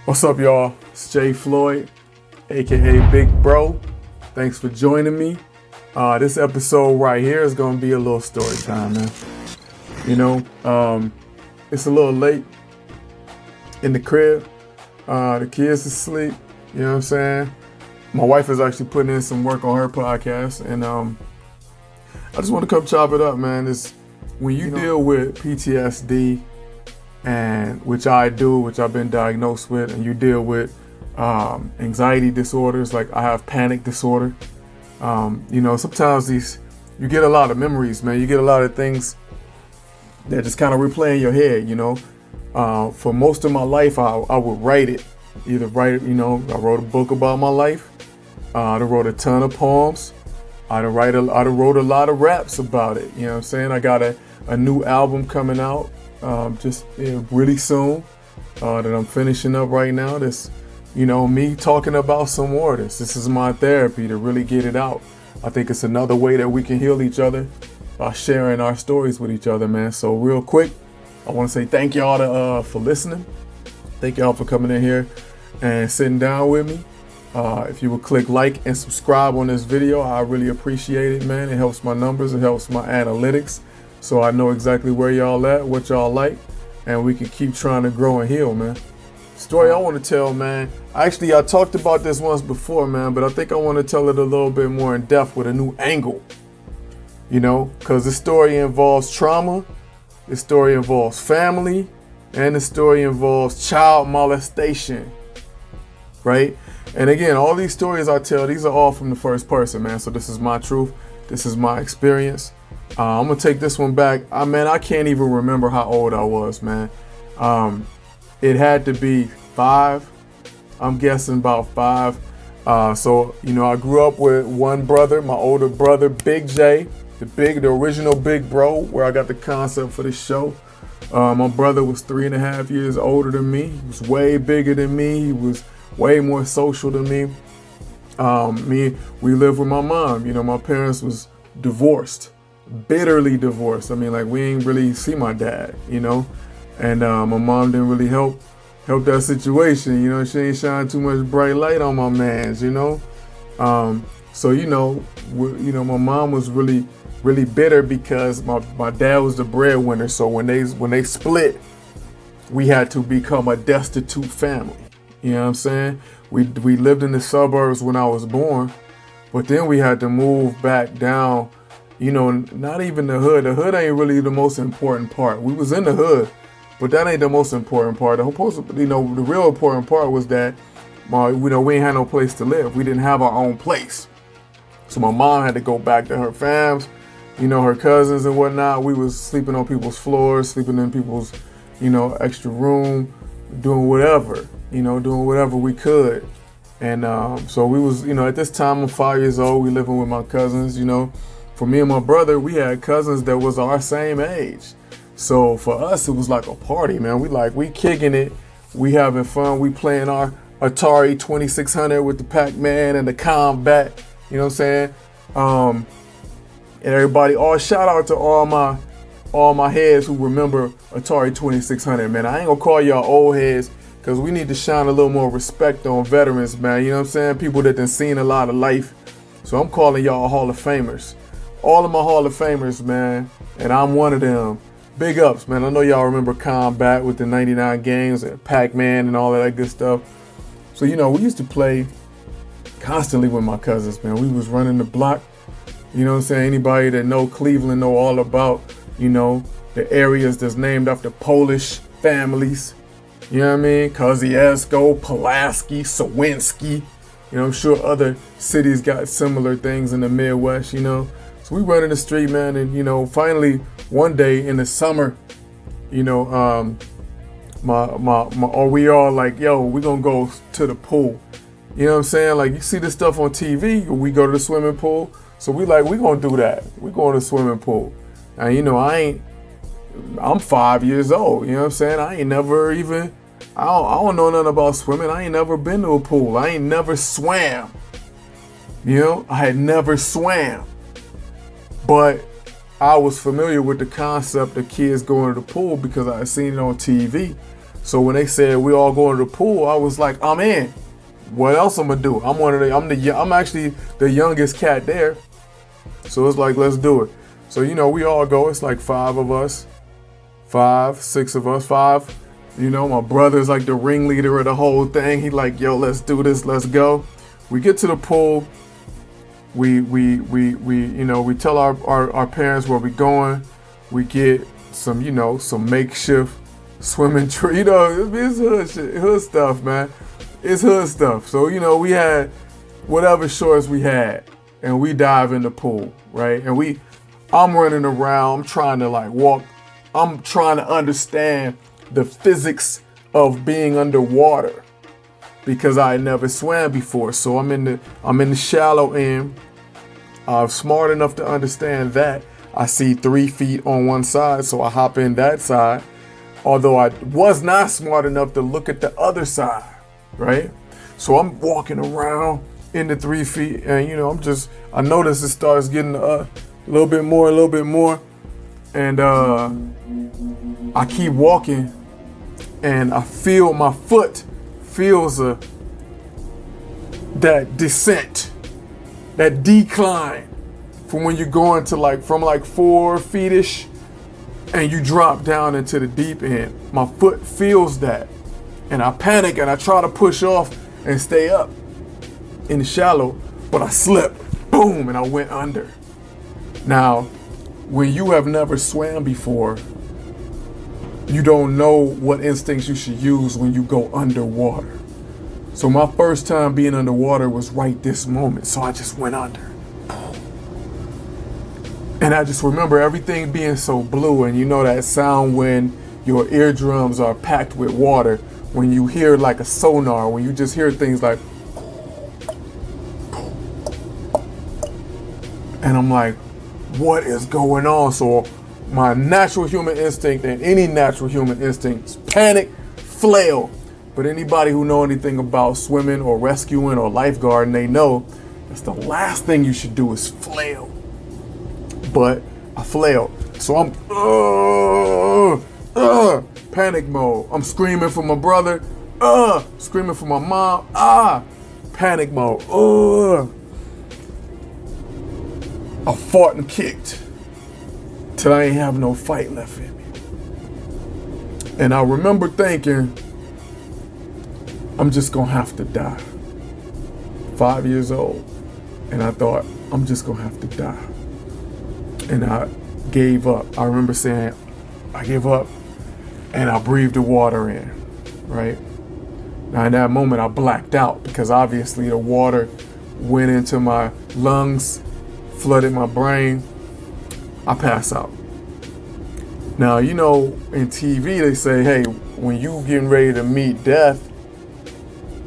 What's up, y'all? It's Jay Floyd, aka Big Bro. Thanks for joining me. This episode right here is gonna be a little story time, man. It's a little late in the crib. The kids asleep. You know what I'm saying? My wife is actually putting in some work on her podcast, and I just want to come chop it up, man. It's when you deal with PTSD, and which I do, which I've been diagnosed with, and you deal with anxiety disorders, like I have panic disorder. Sometimes you get a lot of memories, man. You get a lot of things that just kind of replay in your head, For most of my life, I would write it. I wrote a book about my life. I wrote a ton of poems. I wrote a lot of raps about it. You know what I'm saying? I got a new album coming out really soon that I'm finishing up right now. This, me talking about some waters. This is my therapy to really get it out. I think it's another way that we can heal each other by sharing our stories with each other, man. So real quick, I want to say thank y'all for listening. Thank y'all for coming in here and sitting down with me. If you would click like and subscribe on this video, I really appreciate it, man. It helps my numbers. It helps my analytics. So I know exactly where y'all at, what y'all like, and we can keep trying to grow and heal, man. Story I want to tell, man. I talked about this once before, man, but I think I want to tell it a little bit more in depth with a new angle. Because the story involves trauma, the story involves family, and the story involves child molestation, right? And again, all these stories I tell, these are all from the first person, man. So this is my truth. This is my experience. I'm going to take this one back. I can't even remember how old I was, man. It had to be 5. I'm guessing about 5. I grew up with one brother, my older brother, Big J, the original Big Bro, where I got the concept for this show. My brother was 3.5 years older than me. He was way bigger than me. He was way more social than me. We lived with my mom. My parents was divorced. Bitterly divorced. We ain't really see my dad, and my mom didn't really help that situation. She ain't shine too much bright light on my mans, my mom was really bitter because my dad was the breadwinner. So when they split, we had to become a destitute family. You know what I'm saying? We lived in the suburbs when I was born, but then we had to move back down. Not even the hood. The hood ain't really the most important part. We was in the hood, but that ain't the most important part. The real important part was that we ain't had no place to live. We didn't have our own place. So my mom had to go back to her fams, her cousins and whatnot. We was sleeping on people's floors, sleeping in people's, extra room, doing whatever we could. And so we was, at this time I'm 5 years old. We living with my cousins, For me and my brother, we had cousins that was our same age. So for us, it was like a party, man. We kicking it. We having fun. We playing our Atari 2600 with the Pac-Man and the Combat. You know what I'm saying? And everybody, shout out to all my heads who remember Atari 2600, man. I ain't gonna call y'all old heads because we need to shine a little more respect on veterans, man. You know what I'm saying? People that done seen a lot of life. So I'm calling y'all Hall of Famers. All of my Hall of Famers, man, and I'm one of them. Big ups, man. I know y'all remember Combat with the 99 games and Pac-Man and all of that good stuff. So, we used to play constantly with my cousins, man. We was running the block. You know what I'm saying? Anybody that know Cleveland know all about, the areas that's named after Polish families. You know what I mean? Kosciuszko, Pulaski, Sawinski. I'm sure other cities got similar things in the Midwest, So we run in the street, man, and finally one day in the summer, we all like, yo, we gonna go to the pool. You know what I'm saying? Like, you see this stuff on TV, we go to the swimming pool. So we gonna do that. We going to the swimming pool. And I'm 5 years old. You know what I'm saying? I ain't never even, I don't know nothing about swimming. I ain't never been to a pool. I ain't never swam. I had never swam. But I was familiar with the concept of kids going to the pool because I had seen it on TV. So when they said we all going to the pool, I was like, I'm in. What else I'm gonna do? I'm actually the youngest cat there. So it's like, let's do it. So, we all go. It's like 5 of us, 6 of us, 5. My brother's like the ringleader of the whole thing. He like, yo, let's do this. Let's go. We get to the pool. We tell our parents where we're going. We get some makeshift swimming tree. It's hood shit, hood stuff, man. It's hood stuff. So, we had whatever shorts we had, and we dive in the pool, right? And I'm running around. I'm trying to walk. I'm trying to understand the physics of being underwater because I had never swam before. So I'm in the shallow end. I'm smart enough to understand that. I see 3 feet on one side, so I hop in that side. Although I was not smart enough to look at the other side, right? So I'm walking around in the 3 feet, and I notice it starts getting a little bit more, and I keep walking, and I feel my foot feels that descent, that decline from when you're going to from 4 feet-ish and you drop down into the deep end. My foot feels that, and I panic and I try to push off and stay up in the shallow, but I slip, boom, and I went under. Now, when you have never swam before, you don't know what instincts you should use when you go underwater. So my first time being underwater was right this moment, so I just went under. And I just remember everything being so blue, and that sound when your eardrums are packed with water, when you hear like a sonar, when you just hear things like, and I'm like, what is going on? So my natural human instinct, and any natural human instinct, is panic, flail. But anybody who know anything about swimming or rescuing or lifeguarding, they know that's the last thing you should do is flail. But I flailed. So I'm panic mode. I'm screaming for my brother, screaming for my mom, panic mode. I fought and kicked till I ain't have no fight left in me. And I remember thinking, I'm just gonna have to die. 5 years old. And I thought, I'm just gonna have to die. And I gave up. I remember saying, I give up, and I breathed the water in, right? Now in that moment I blacked out because obviously the water went into my lungs, flooded my brain. I pass out. Now, in TV they say, hey, when you getting ready to meet death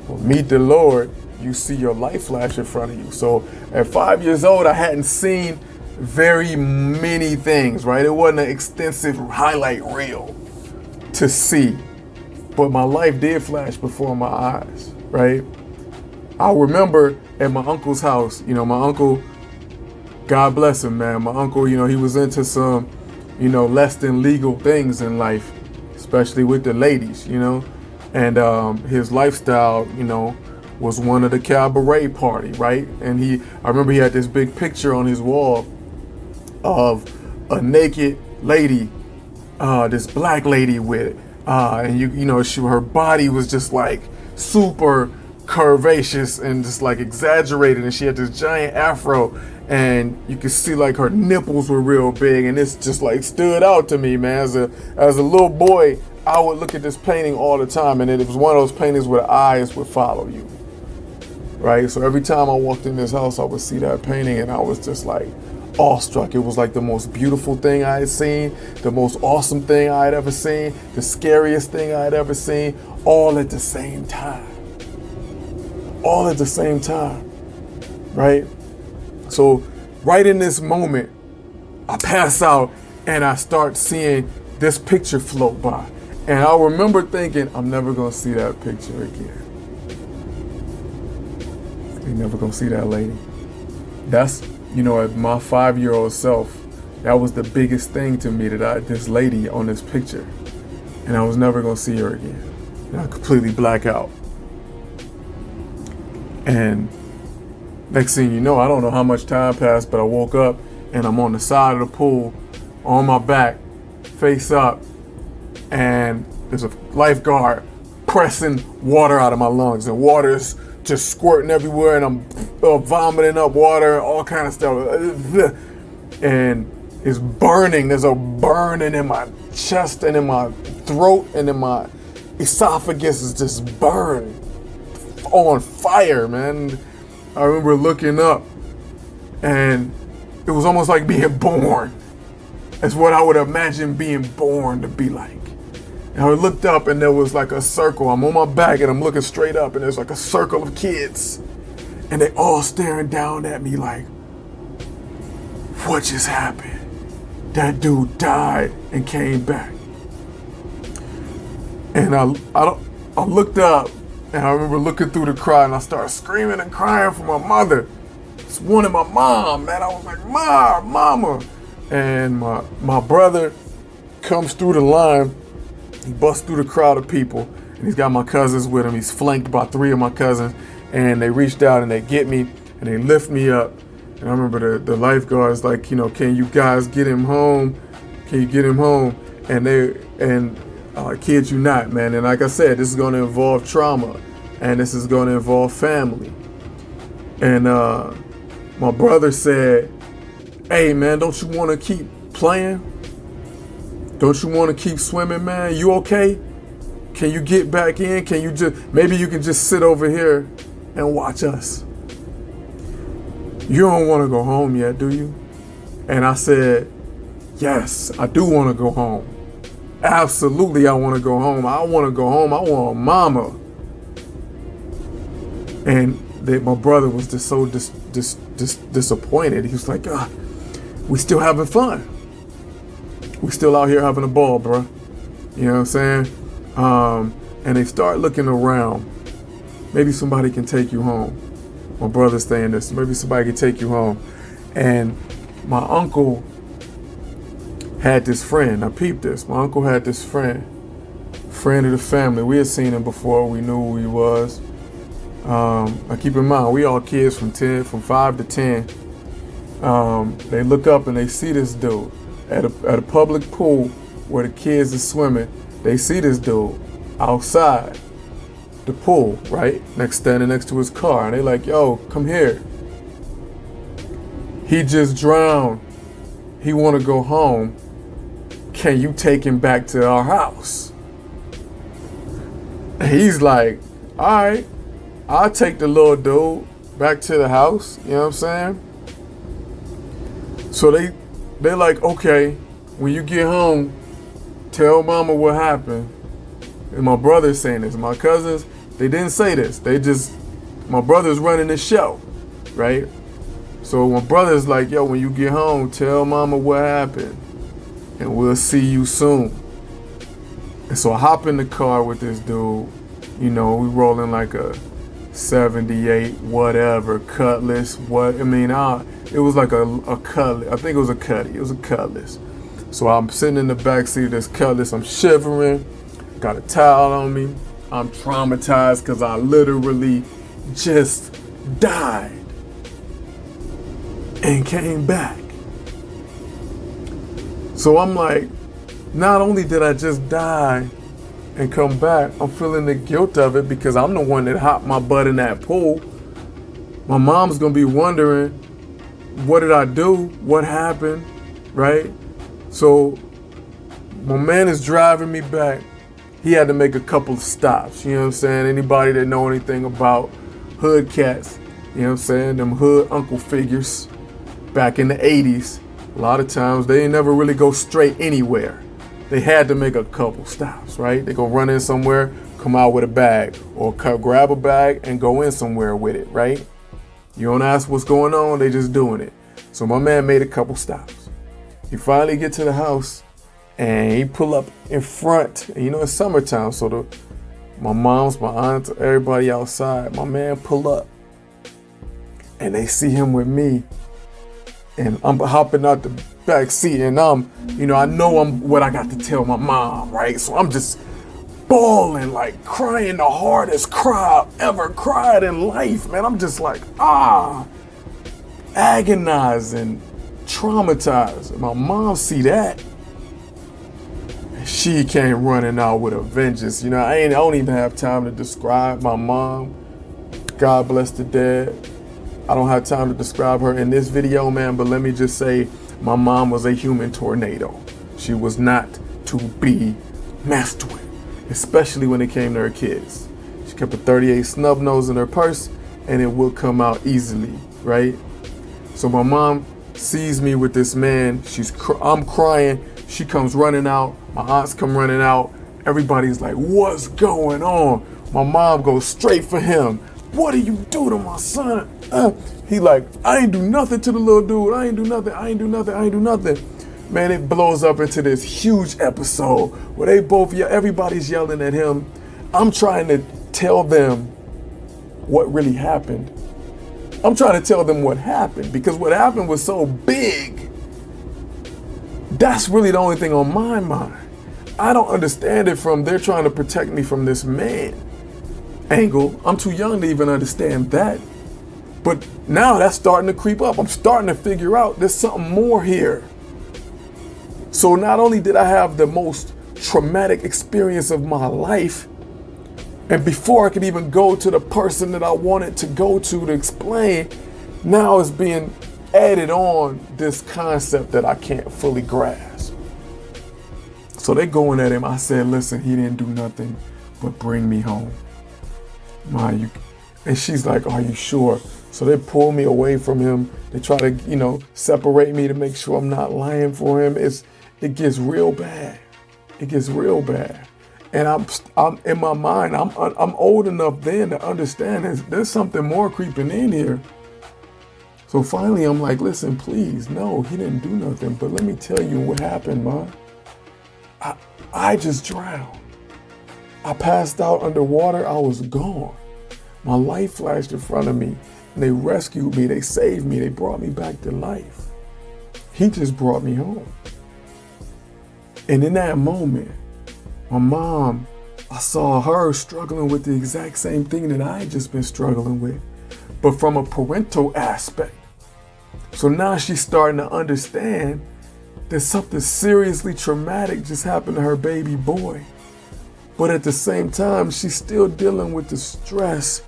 or meet the Lord, you see your life flash in front of you. So at 5 years old, I hadn't seen very many things, right? It wasn't an extensive highlight reel to see, but my life did flash before my eyes, right? I remember at my uncle's house, my uncle, God bless him, man. My uncle, he was into some, less than legal things in life, especially with the ladies, and his lifestyle, was one of the cabaret party, right? And I remember he had this big picture on his wall of a naked lady, this black lady with it, and her body was just like super curvaceous and just like exaggerated, and she had this giant afro, and you could see like her nipples were real big, and it's just like stood out to me, man. As a little boy, I would look at this painting all the time, and it was one of those paintings where the eyes would follow you, right? So every time I walked in this house, I would see that painting, and I was just like awestruck. It was like the most beautiful thing I had seen, the most awesome thing I had ever seen, the scariest thing I had ever seen, all at the same time. All at the same time, right? So right in this moment, I pass out and I start seeing this picture float by. And I remember thinking, I'm never gonna see that picture again. You're never gonna see that lady. That's, at my 5-year-old self, that was the biggest thing to me, that this lady on this picture. and I was never gonna see her again. And I completely black out. And next thing you know, I don't know how much time passed, but I woke up and I'm on the side of the pool, on my back, face up, and there's a lifeguard pressing water out of my lungs, and water's just squirting everywhere, and I'm vomiting up water, all kind of stuff, and it's burning. There's a burning in my chest and in my throat and in my esophagus is just burned on fire, man. I remember looking up, and it was almost like being born. That's what I would imagine being born to be like. And I looked up, and there was like a circle. I'm on my back, and I'm looking straight up, and there's like a circle of kids, and they all staring down at me like, what just happened? That dude died and came back. And I looked up, and I remember looking through the crowd, and I started screaming and crying for my mother. Just wanted my mom, man. I was like, Mama. And my brother comes through the line. He busts through the crowd of people, and he's got my cousins with him. He's flanked by 3 of my cousins, and they reached out and they get me, and they lift me up. And I remember the lifeguards like, can you guys get him home? Can you get him home? And I kid you not, man. And like I said, this is going to involve trauma, and this is going to involve family. And my brother said, hey, man, don't you want to keep playing? Don't you want to keep swimming, man? You okay? Can you get back in? Maybe you can just sit over here and watch us. You don't want to go home yet, do you? And I said, yes, I do want to go home. Absolutely, I want to go home. I want to go home. I want mama. And my brother was just so disappointed. He was like, we still having fun. We still out here having a ball, bro. You know what I'm saying? And they start looking around. Maybe somebody can take you home. My brother's saying this. Maybe somebody can take you home. And my uncle had this friend. Now peep this. My uncle had this friend of the family. We had seen him before. We knew who he was. Now keep in mind, we all kids from 5 to 10. They look up and they see this dude at a public pool where the kids are swimming. They see this dude outside the pool, right? Standing next to his car. And they like, yo, come here. He just drowned. He want to go home. Can you take him back to our house? And he's like, all right, I'll take the little dude back to the house. You know what I'm saying? So they're like, okay, when you get home, tell mama what happened. And my brother's saying this. My cousins, they didn't say this. My brother's running the show, right? So my brother's like, yo, when you get home, tell mama what happened, and we'll see you soon. And so I hop in the car with this dude. We rolling like a 78, whatever, Cutlass. It was like a Cutlass. I think it was a Cutty. It was a Cutlass. So I'm sitting in the backseat of this Cutlass. I'm shivering. Got a towel on me. I'm traumatized because I literally just died and came back. So I'm like, not only did I just die and come back, I'm feeling the guilt of it because I'm the one that hopped my butt in that pool. My mom's gonna be wondering, what did I do? What happened? Right? So my man is driving me back. He had to make a couple of stops. You know what I'm saying? Anybody that know anything about hood cats, you know what I'm saying? Them hood uncle figures back in the 80s, a lot of times they ain't never really go straight anywhere. They had to make a couple stops, right? They gonna run in somewhere, come out with a bag, or grab a bag and go in somewhere with it, right? You don't ask what's going on, they just doing it. So my man made a couple stops. He finally get to the house and he pull up in front. And it's summertime, so my moms, my aunts, everybody outside. My man pull up and they see him with me. And I'm hopping out the back seat, and I know what I got to tell my mom, right? So I'm just bawling, like crying the hardest cry I've ever cried in life, man. I'm just like, agonizing, traumatized. My mom see that, and she came running out with a vengeance. I don't even have time to describe my mom. God bless the dead. I don't have time to describe her in this video, man, but let me just say my mom was a human tornado. She was not to be messed with, especially when it came to her kids. She kept a 38 snub nose in her purse, and it will come out easily, right? So my mom sees me with this man. I'm crying. She comes running out. My aunts come running out. Everybody's like, what's going on? My mom goes straight for him. What do you do to my son? He like, I ain't do nothing to the little dude. I ain't do nothing. Man, it blows up into this huge episode where everybody's yelling at him. I'm trying to tell them what really happened. I'm trying to tell them what happened, because what happened was so big. That's really the only thing on my mind. I don't understand it from they're trying to protect me from this man angle. I'm too young to even understand that. But now that's starting to creep up. I'm starting to figure out there's something more here. So not only did I have the most traumatic experience of my life, and before I could even go to the person that I wanted to go to explain, now it's being added on this concept that I can't fully grasp. So they going at him. I said, listen, he didn't do nothing but bring me home. And she's like, are you sure? So they pull me away from him. They try to, separate me to make sure I'm not lying for him. It gets real bad. It gets real bad. And I'm in my mind, I'm old enough then to understand there's something more creeping in here. So finally I'm like, listen, please, no, he didn't do nothing. But let me tell you what happened, man. I just drowned. I passed out underwater. I was gone. My life flashed in front of me, and they rescued me. They saved me. They brought me back to life. He just brought me home. And in that moment, my mom, I saw her struggling with the exact same thing that I had just been struggling with, but from a parental aspect. So now she's starting to understand that something seriously traumatic just happened to her baby boy. But at the same time, she's still dealing with the stress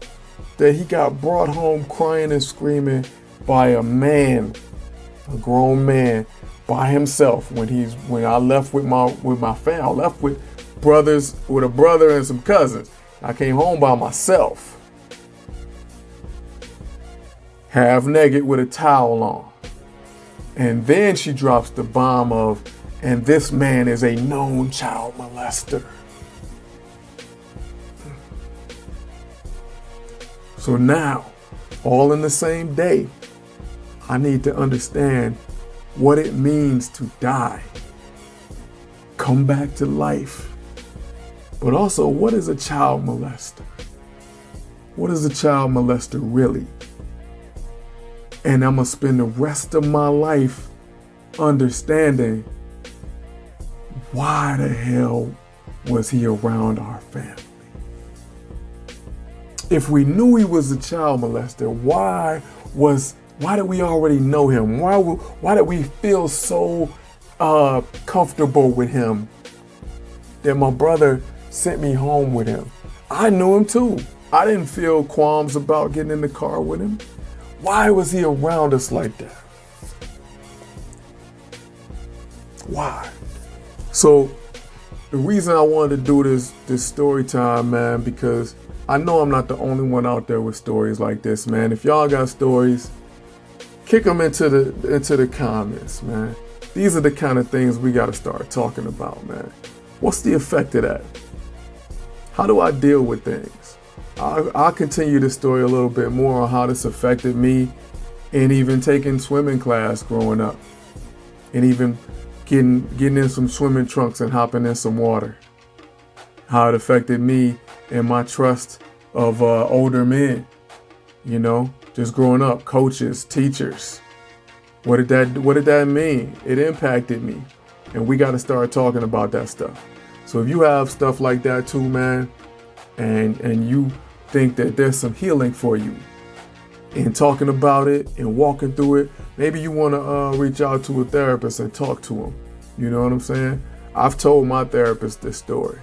that he got brought home crying and screaming by a man, a grown man, by himself. When I left with my family, I left with a brother and some cousins. I came home by myself, half naked with a towel on. And then she drops the bomb of, and this man is a known child molester. So now, all in the same day, I need to understand what it means to die, come back to life, but also what is a child molester? What is a child molester really? And I'm gonna spend the rest of my life understanding why the hell was he around our family? If we knew he was a child molester, why did we already know him? Why did we feel so comfortable with him that my brother sent me home with him? I knew him too. I didn't feel qualms about getting in the car with him. Why was he around us like that? Why? So the reason I wanted to do this story time, man, because I know I'm not the only one out there with stories like this, man. If y'all got stories, kick them into the comments, man. These are the kind of things we got to start talking about, man. What's the effect of that? How do I deal with things? I'll continue this story a little bit more on how this affected me, and even taking swimming class growing up, and even getting in some swimming trunks and hopping in some water. How it affected me and my trust of older men, just growing up, coaches, teachers, What did that mean? It impacted me. And we got to start talking about that stuff. So if you have stuff like that too, man, and you think that there's some healing for you in talking about it and walking through it, maybe you want to reach out to a therapist and talk to him. You know what I'm saying? I've told my therapist this story.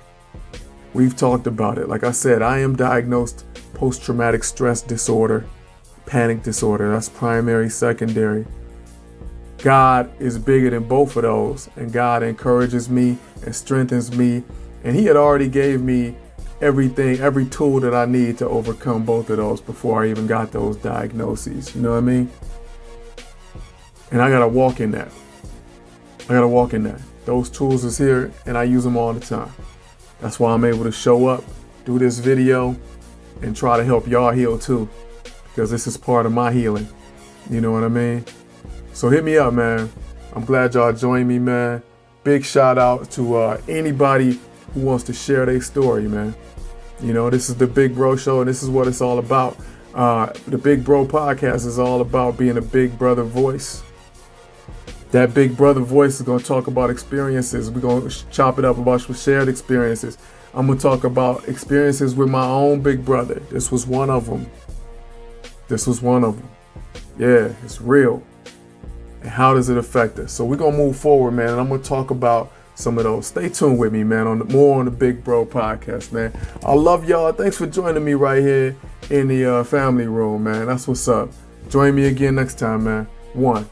We've talked about it. Like I said, I am diagnosed post-traumatic stress disorder, panic disorder. That's primary, secondary. God is bigger than both of those, and God encourages me and strengthens me. And he had already gave me everything, every tool that I need to overcome both of those before I even got those diagnoses. You know what I mean? And I got to walk in that. Those tools is here, and I use them all the time. That's why I'm able to show up, do this video, and try to help y'all heal too, because this is part of my healing. You know what I mean? So hit me up, man. I'm glad y'all joined me, man. Big shout out to anybody who wants to share their story, man. You know, this is the Big Bro Show, and this is what it's all about. The Big Bro Podcast is all about being a big brother voice. That big brother voice is going to talk about experiences. We're going to chop it up about shared experiences. I'm going to talk about experiences with my own big brother. This was one of them. Yeah, it's real. And how does it affect us? So we're going to move forward, man. And I'm going to talk about some of those. Stay tuned with me, man, more on the Big Bro Podcast, man. I love y'all. Thanks for joining me right here in the family room, man. That's what's up. Join me again next time, man. 1.